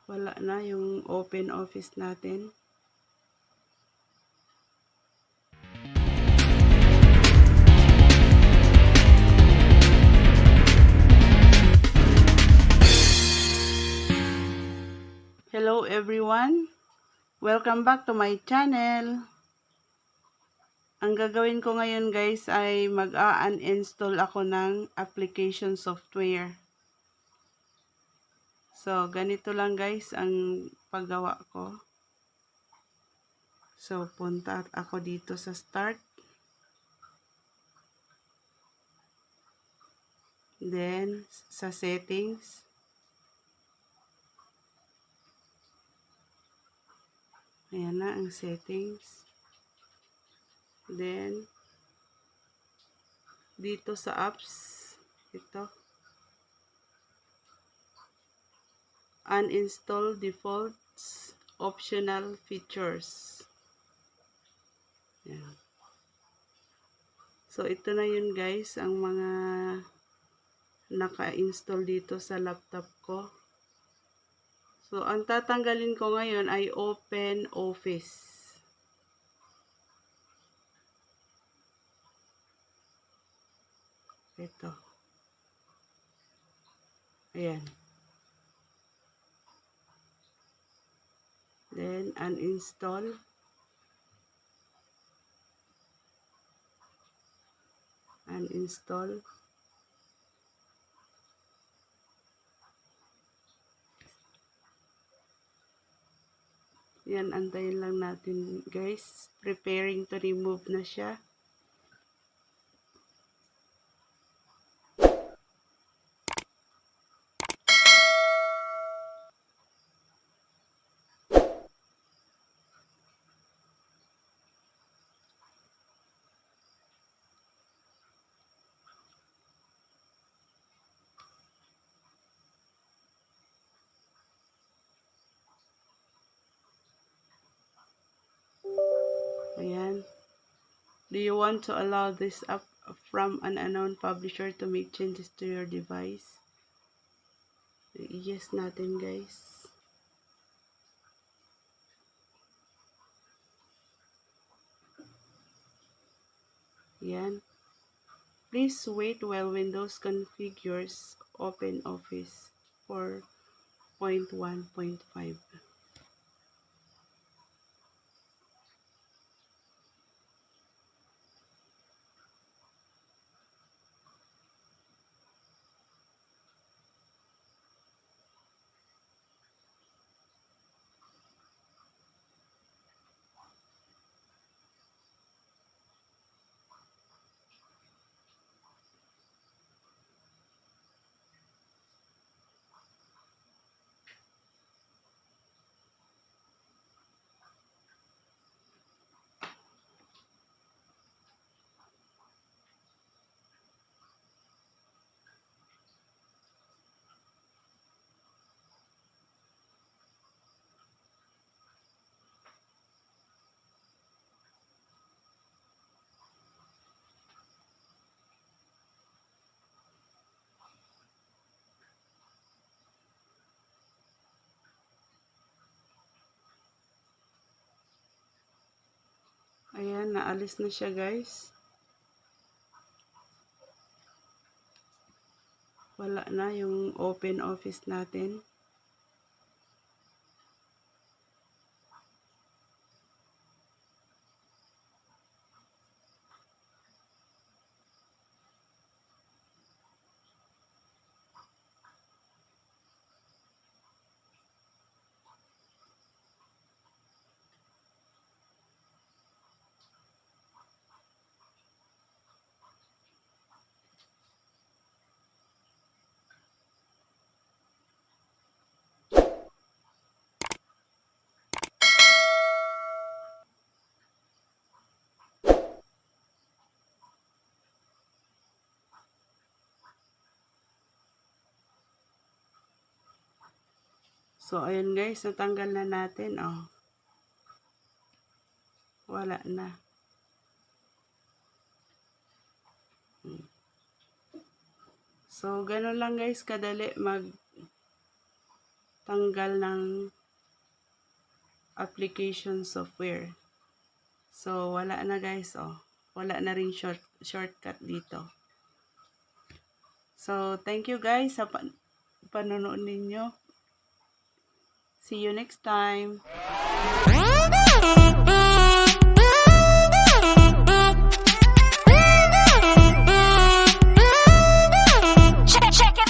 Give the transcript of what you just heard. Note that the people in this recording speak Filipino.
Wala na yung open office natin. Hello everyone! Welcome back to my channel. Ang gagawin ko ngayon guys ay mag-uninstall ako ng application software. So, ganito lang guys ang paggawa ko. So, punta ako dito sa start. Then, sa settings. Ayan na ang settings. Then, dito sa apps, ito. Uninstall defaults, optional features. Ayan. So, ito na yun guys, ang mga naka-install dito sa laptop ko. So, ang tatanggalin ko ngayon ay Open Office. Ito. Ayan. Then, uninstall. Uninstall. Yan, antayin lang natin guys. Preparing to remove na siya. Ayan. Do you want to allow this app from an unknown publisher to make changes to your device? Yes natin guys. Yan. Please wait while Windows configures OpenOffice 4.1.5. Ayan, naalis na siya guys. Wala na yung open office natin. So, ayun guys, natanggal na natin. Oh. Wala na. So, ganun lang guys, kadali tanggal ng application software. So, wala na guys, oh. Wala na ring shortcut dito. So, thank you guys sa panonood ninyo. See you next time.